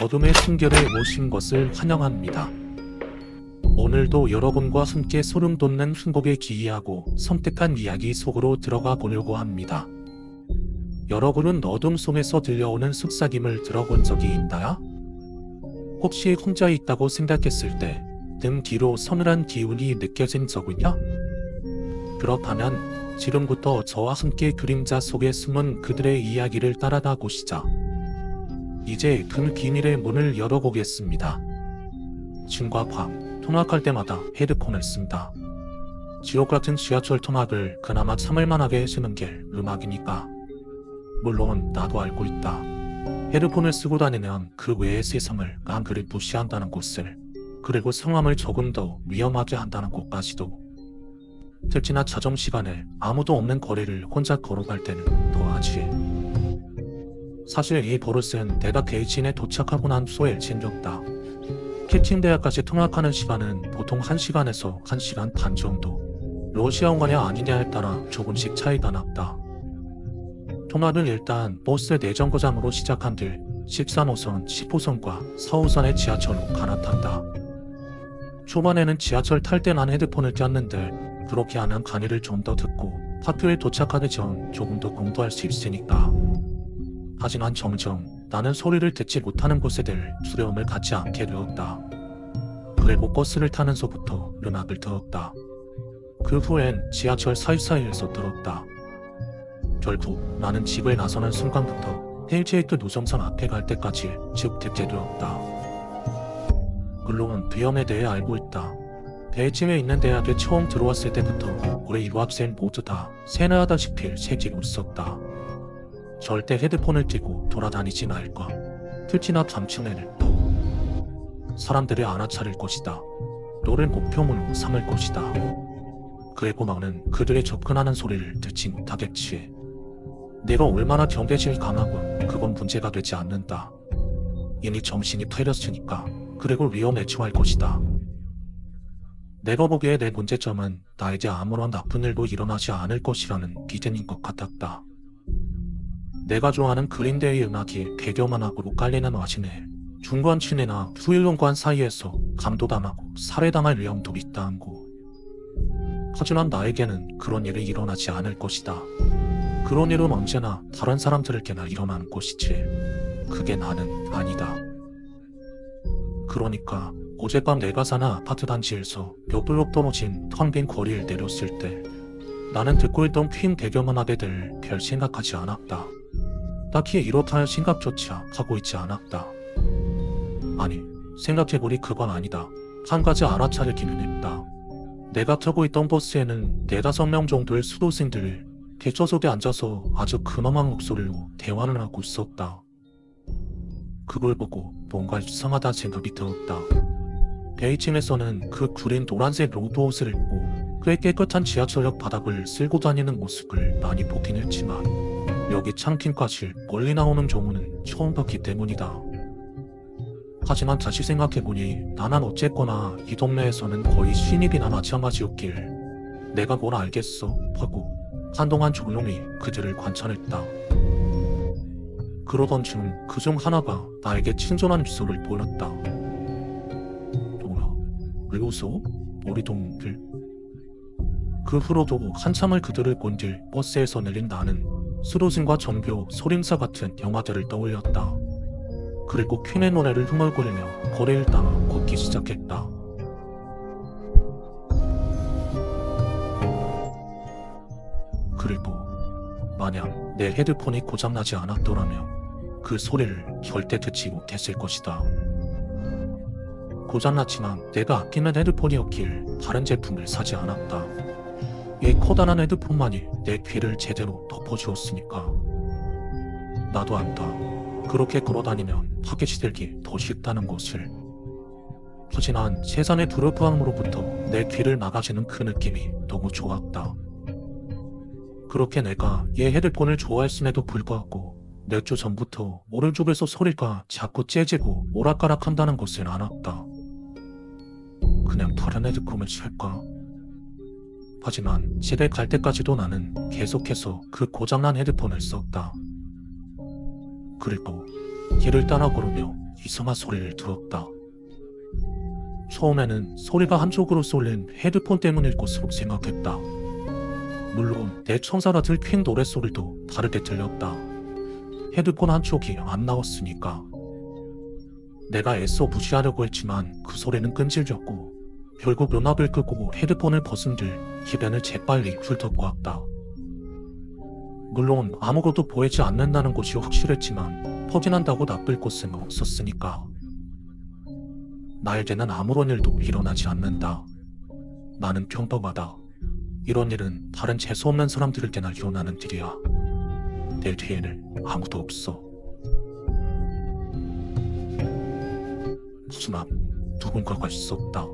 어둠의 숨결에 오신 것을 환영합니다. 오늘도 여러분과 함께 소름 돋는 행복에 기이하고 섬뜩한 이야기 속으로 들어가 보려고 합니다. 여러분은 어둠 속에서 들려오는 속삭임을 들어본 적이 있나요? 혹시 혼자 있다고 생각했을 때 등 뒤로 서늘한 기운이 느껴진 적은요? 그렇다면 지금부터 저와 함께 그림자 속에 숨은 그들의 이야기를 따라가 보시죠. 이제 그 비밀의 문을 열어보겠습니다. 진과 밤, 통학할 때마다 헤드폰을 쓴다. 지옥 같은 지하철 통학을 그나마 참을만하게 해주는 게 음악이니까. 물론 나도 알고 있다. 헤드폰을 쓰고 다니면 그 외의 세상을 깡그리 무시한다는 것을, 그리고 상황을 조금 더 위험하게 한다는 것까지도. 특히나 자정 시간에 아무도 없는 거리를 혼자 걸어갈 때는 더하지. 사실 이 버릇은 내가 베이징에 도착하고 난 후에 챙겼다. 캐칭대학까지 통학하는 시간은 보통 1시간에서 1시간 반 정도. 러시아어가냐 아니냐에 따라 조금씩 차이가 났다. 통학은 일단 버스 내정거장으로 시작한 뒤 13호선, 10호선과 4호선의 지하철로 갈아탄다. 초반에는 지하철 탈 때 난 헤드폰을 꼈는데 그렇게 하면 강의를 좀 더 듣고 학교에 도착하기 전 조금 더 공부할 수 있으니까. 하지만 점점 나는 소리를 듣지 못하는 곳에 대해 두려움을 갖지 않게 되었다. 그리고 버스를 타면서부터 음악을 들었다. 그 후엔 지하철 사이사이에서 들었다. 결국 나는 집을 나서는 순간부터 헬즈에이트 노점선 앞에 갈 때까지 쭉 듣게 되었다. 물론 위험에 대해 알고 있다. 베이징에 있는 대학에 처음 들어왔을 때부터 우리 유학생 모두 다 세뇌하다시피 새기고 있었다. 절대 헤드폰을 끼고 돌아다니지 말까. 특히나 밤중에는 또 사람들이 알아차릴 것이다. 너를 목표물로 삼을 것이다. 그리고 나는 그들의 접근하는 소리를 듣지 못하겠지. 내가 얼마나 경계심이 강하고 그건 문제가 되지 않는다. 이미 정신이 팔렸으니까. 그리고 위험에 처할 것이다. 내가 보기에 내 문제점은 나에게 아무런 나쁜 일도 일어나지 않을 것이라는 믿음인 것 같았다. 내가 좋아하는 그린데이 음악이 배경음악으로 깔리는 와중에 중관층이나 후일론관 사이에서 감도당하고 살해당할 위험도 있다는 거. 하지만 나에게는 그런 일이 일어나지 않을 것이다. 그런 일은 언제나 다른 사람들에게나 일어나는 것이지. 그게 나는 아니다. 그러니까 어젯밤 내가 사는 아파트 단지에서 몇 블록 떨어진 텅 빈 거리를 내렸을 때 나는 듣고 있던 퀸 배경음악에 대해 별 생각하지 않았다. 딱히 이렇다 할 생각조차 하고 있지 않았다. 아니, 생각해보니 그건 아니다. 한 가지 알아차리기는 했다. 내가 타고 있던 버스에는 4~5명 정도의 수도생들이 객좌석에 앉아서 아주 근엄한 목소리로 대화를 하고 있었다. 그걸 보고 뭔가 이상하다 생각이 들었다. 베이징에서는 그 구린 노란색 로드 옷을 입고 꽤 깨끗한 지하철역 바닥을 쓸고 다니는 모습을 많이 보긴 했지만 여기 창kin까지 멀리 나오는 경우는 처음 봤기 때문이다. 하지만 다시 생각해보니 나는 어쨌거나 이 동네에서는 거의 신입이나 마찬가지였길 내가 뭘 알겠어 하고 한동안 조용히 그들을 관찰했다. 그러던 중 그중 하나가 나에게 친절한 미소를 보였다. 뭐야? 왜 웃어? 머리동들. 그 후로도 한참을 그들을 본 뒤 버스에서 내린 나는 수도승과 전교, 소림사 같은 영화들을 떠올렸다. 그리고 퀸의 노래를 흥얼거리며 거리를 따라 걷기 시작했다. 그리고 만약 내 헤드폰이 고장나지 않았더라면 그 소리를 절대 듣지 못했을 것이다. 고장났지만 내가 아끼는 헤드폰이었길 다른 제품을 사지 않았다. 이 커다란 헤드폰만이 내 귀를 제대로 덮어주었으니까. 나도 안다. 그렇게 걸어다니면 타겟이 들기 더 쉽다는 것을. 하지만 세상의 불협화음으로부터 내 귀를 막아주는 그 느낌이 너무 좋았다. 그렇게 내가 얘 헤드폰을 좋아했음에도 불구하고 몇 주 전부터 오른쪽에서 소리가 자꾸 째지고 오락가락한다는 것을 알았다. 그냥 다른 헤드폰을 살까? 하지만 집에 갈 때까지도 나는 계속해서 그 고장난 헤드폰을 썼다. 그리고 길을 따라 걸으며 이상한 소리를 들었다. 처음에는 소리가 한쪽으로 쏠린 헤드폰 때문일 것으로 생각했다. 물론 내 천사라들 퀸 노랫소리도 다르게 들렸다. 헤드폰 한쪽이 안 나왔으니까. 내가 애써 무시하려고 했지만 그 소리는 끈질겼고 결국 연합을 끄고 헤드폰을 벗은 뒤 기변을 재빨리 훑어보았다. 물론 아무것도 보이지 않는다는 것이 확실했지만 확인한다고 나쁠 것은 없었으니까. 나에게는 아무런 일도 일어나지 않는다. 나는 평범하다. 이런 일은 다른 재수없는 사람들에게나 일어나는 일이야. 내 뒤에는 아무도 없어. 하지만 누군가가 있었다.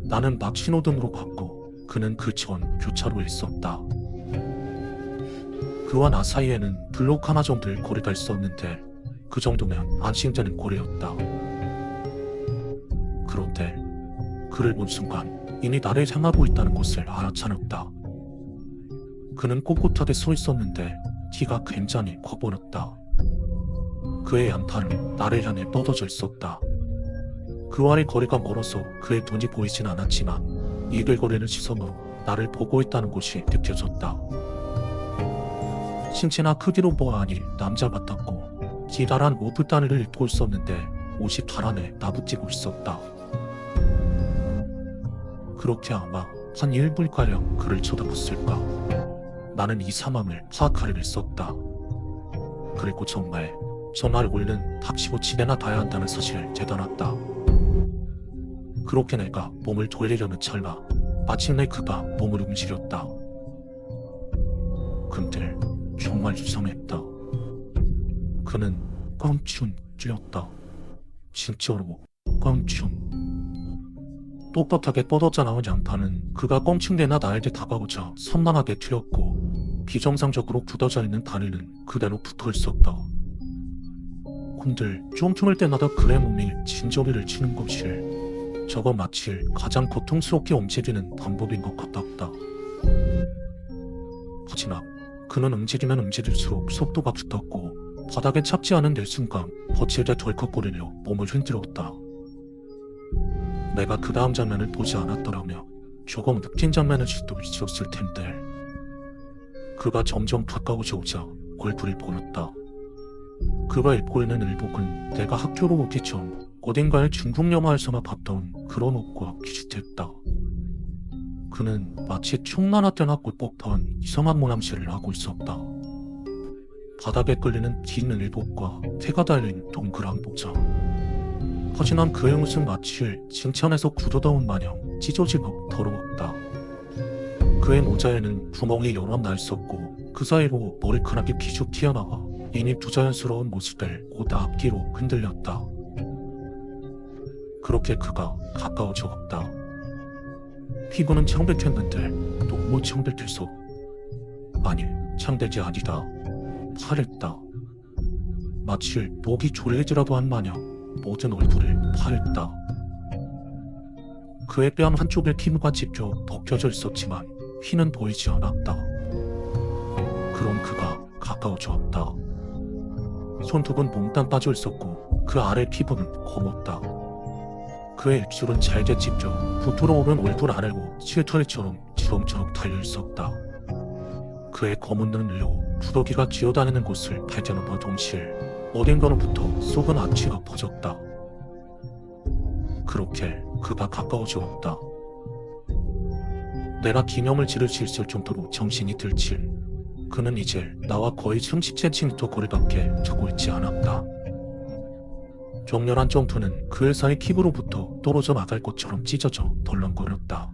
나는 막 신호등으로 갔고 그는 그 전 교차로에 있었다. 그와 나 사이에는 블록 하나 정도의 거리가 있었는데 그 정도면 안심되는 거리였다. 그런데 그를 본 순간 이미 나를 향하고 있다는 것을 알아차렸다. 그는 꼿꼿하게 서 있었는데 키가 굉장히 커 보였다. 그의 양팔은 나를 향해 뻗어져 있었다. 그와의 거리가 멀어서 그의 눈이 보이진 않았지만 이글거리는 시선으로 나를 보고 있다는 것이 느껴졌다. 신체나 크기로 보아하니 남자 같았고 기다란 오프다니를 입고 있었는데 옷이 바람에 나부끼고 있었다. 그렇게 아마 한 1분가량 그를 쳐다봤을까. 나는 이 상황을 파악하려 했었다. 그리고 정말 얼굴은 닥치고 집에나 가야 한다는 사실을 되돌았다. 그렇게 내가 몸을 돌리려는 찰나 마침내 그가 몸을 움직였다. 근데 정말 이상했다. 그는 껑충 뛰었다. 진짜로 껑충. 똑똑하게 뻗어져 나온 양파는 그가 껑충대나 나에게 다가오자 선망하게 튀었고 비정상적으로 굳어져 있는 다리는 그대로 붙어 있었다. 근데 쫑충을 때마다 그의 몸이 진저리를 치는 것이 저거 마치 가장 고통스럽게 움직이는 방법인 것 같았다. 하지만 그는 움직이면 움직일수록 속도가 붙었고 바닥에 잡지 않은 내 순간 거칠게 덜컥거리며 몸을 흔들었다. 내가 그 다음 장면을 보지 않았더라면 조금 느낀 장면일 수도 있었을 텐데. 그가 점점 가까워져 오자 얼굴을 보였다. 그가 입고 있는 의복은 내가 학교로 오기 전 어딘가의 중국 영화에서만 봤던 그런 옷과 비슷했다. 그는 마치 총나나 때나 꼴법한 이상한 모양새를 하고 있었다. 바닥에 끌리는 긴 의복과 태가 달린 동그란 모자. 하지만 그의 옷은 마치 칭찬에서 굳어다온 마냥 찢어지고 더러웠다. 그의 모자에는 구멍이 여러 나 있었고 그 사이로 머리카락이 비죽 튀어나와 이미 부자연스러운 모습을 곧 앞뒤로 흔들렸다. 그렇게 그가 가까워져 왔다. 피부는 청백했는데 너무 청백해서, 아니 청백이 아니다, 파랬다. 마치 목이 졸리지라도 한 마냥 모든 얼굴을 파랬다. 그의 뺨 한쪽에 피부가 찢겨 벗겨져 있었지만 피는 보이지 않았다. 그럼 그가 가까워져 왔다. 손톱은 몽땅 빠져 있었고 그 아래 피부는 검었다. 그의 입술은 잘게 찢겨 부풀어오른 얼굴 아래로 칠털처럼 주렁주렁 달려 있었다. 그의 검은 눈으로 두더기가 기어다니는 곳을 발견함과 동시에 어딘가로부터 쏟은 악취가 퍼졌다. 그렇게 그가 가까워져 왔다. 내가 기념을 지를 수 있을 정도로 정신이 들칠 그는 이제 나와 거의 30cm 거리밖에 두고 있지 않았다. 격렬한 점프는 그 사이 킵으로부터 떨어져 나갈 것처럼 찢어져 덜렁거렸다.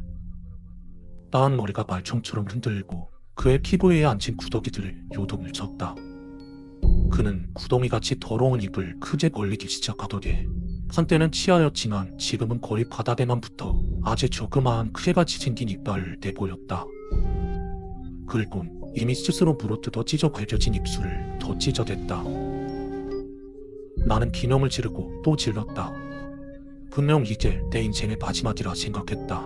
따은 머리가 말총처럼 흔들리고 그의 피부에 앉힌 구더기들을 요동을 쳤다. 그는 구덩이같이 더러운 입을 크게 벌리기 시작하더니 한때는 치아였지만 지금은 거의 바닥에만 붙어 아주 조그마한 크게같이 생긴 이빨을 내보였다. 그리고 이미 스스로 물어뜯어 찢어 갈겨진 입술을 더 찢어댔다. 나는 기념을 지르고 또 질렀다. 분명 이게 내 인생의 마지막이라 생각했다.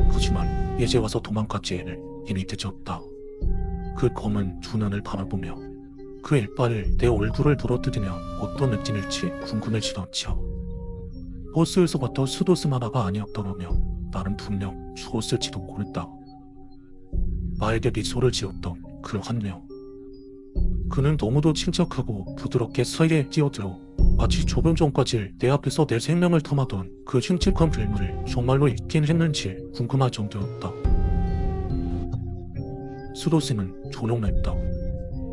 하지만 이제 와서 도망갔지에는 이미 늦었다. 그 검은 두 눈을 바라보며 그 일발을 내 얼굴을 부러뜨리며 어떤 느낌일지 궁금해지던지요. 버스에서부터 수도스마다가 아니었더라며 나는 분명 죽었을지도 모른다. 나에게 미소를 지었던 그 한 명. 그는 너무도 침착하고 부드럽게 사이에 뛰어들어 마치 조금 전까지 내 앞에서 내 생명을 탐하던 그 흉측한 괴물을 정말로 있긴 했는지 궁금할 정도였다. 수도승은 조용했다.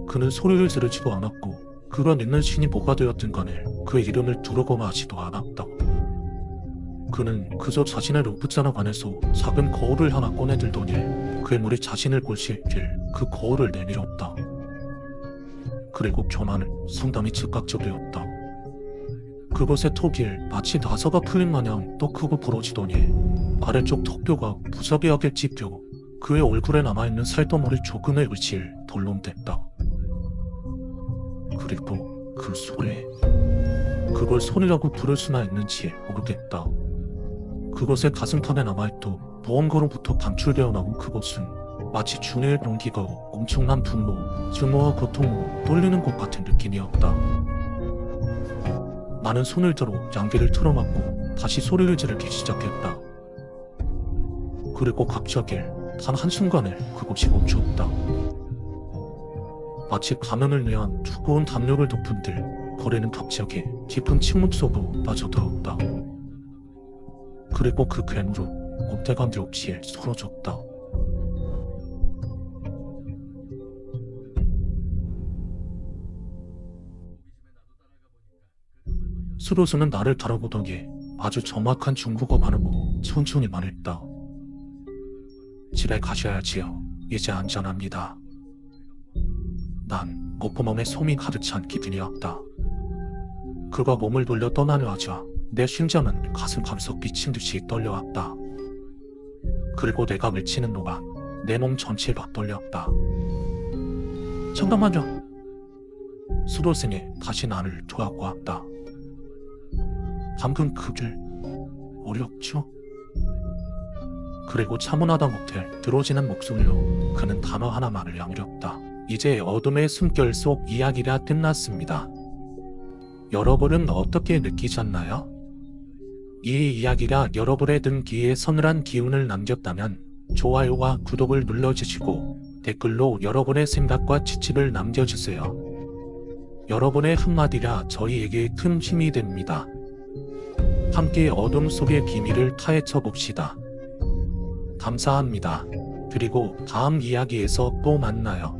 그는 소리를 지르지도 않았고 그가 냈는 신이 뭐가 되었든 간에 그의 이름을 두르거나 하지도 않았다. 그는 그저 자신의 루프잔 안에서 작은 거울을 하나 꺼내들더니 괴물이 자신을 볼 수 있길 그 거울을 내밀었다. 그리고 변화는 상당히 즉각적이었다. 그곳의 턱이 마치 나사가 풀린 마냥 더 크고 부러지더니 아래쪽 턱뼈가 무자비하게 찝혀 그의 얼굴에 남아있는 살덩어리 조금의 의지를 덜렁댔다. 그리고 그 소리, 그걸 소리라고 부를 수나 있는지 모르겠다. 그것의 가슴판에 남아있던 무언가로부터 방출되어 나온 그것은 마치 준이의 용기가 엄청난 분노, 증오와 고통으로 떨리는 것 같은 느낌이었다. 나는 손을 들어 양귀를 틀어막고 다시 소리를 지르기 시작했다. 그리고 갑자기 단 한순간에 그것이 멈췄다. 마치 가면을 위한 두꺼운 담요를 덮은 듯 거리는 갑자기 깊은 침묵 속으로 빠져들었다. 그리고 그 괴물은 엄태감이 없이 사라졌다. 수로수는 나를 바라보더니 아주 정확한 중국어 발음으로 천천히 말했다. 집에 가셔야지요. 이제 안전합니다. 난 목구멍에 솜이 가득 찬 기분이었다. 그가 몸을 돌려 떠나려 하자 내 심장은 가슴 감석 미친 듯이 떨려왔다. 그리고 내가 외치는 동안 내 몸 전체가 떨렸다. 잠깐만요. 수도승이 다시 나를 돌아보았다. 방금 그게 어렵죠? 그리고 차분하다 못해 들어지는 목소리로 그는 단어 하나만을 양으렸다. 이제 어둠의 숨결 속 이야기가 끝났습니다. 여러분은 어떻게 느끼셨나요? 이 이야기가 여러분의 등 귀에 서늘한 기운을 남겼다면 좋아요와 구독을 눌러주시고 댓글로 여러분의 생각과 지식을 남겨주세요. 여러분의 한마디가 저희에게 큰 힘이 됩니다. 함께 어둠 속의 비밀을 파헤쳐 봅시다. 감사합니다. 그리고 다음 이야기에서 또 만나요.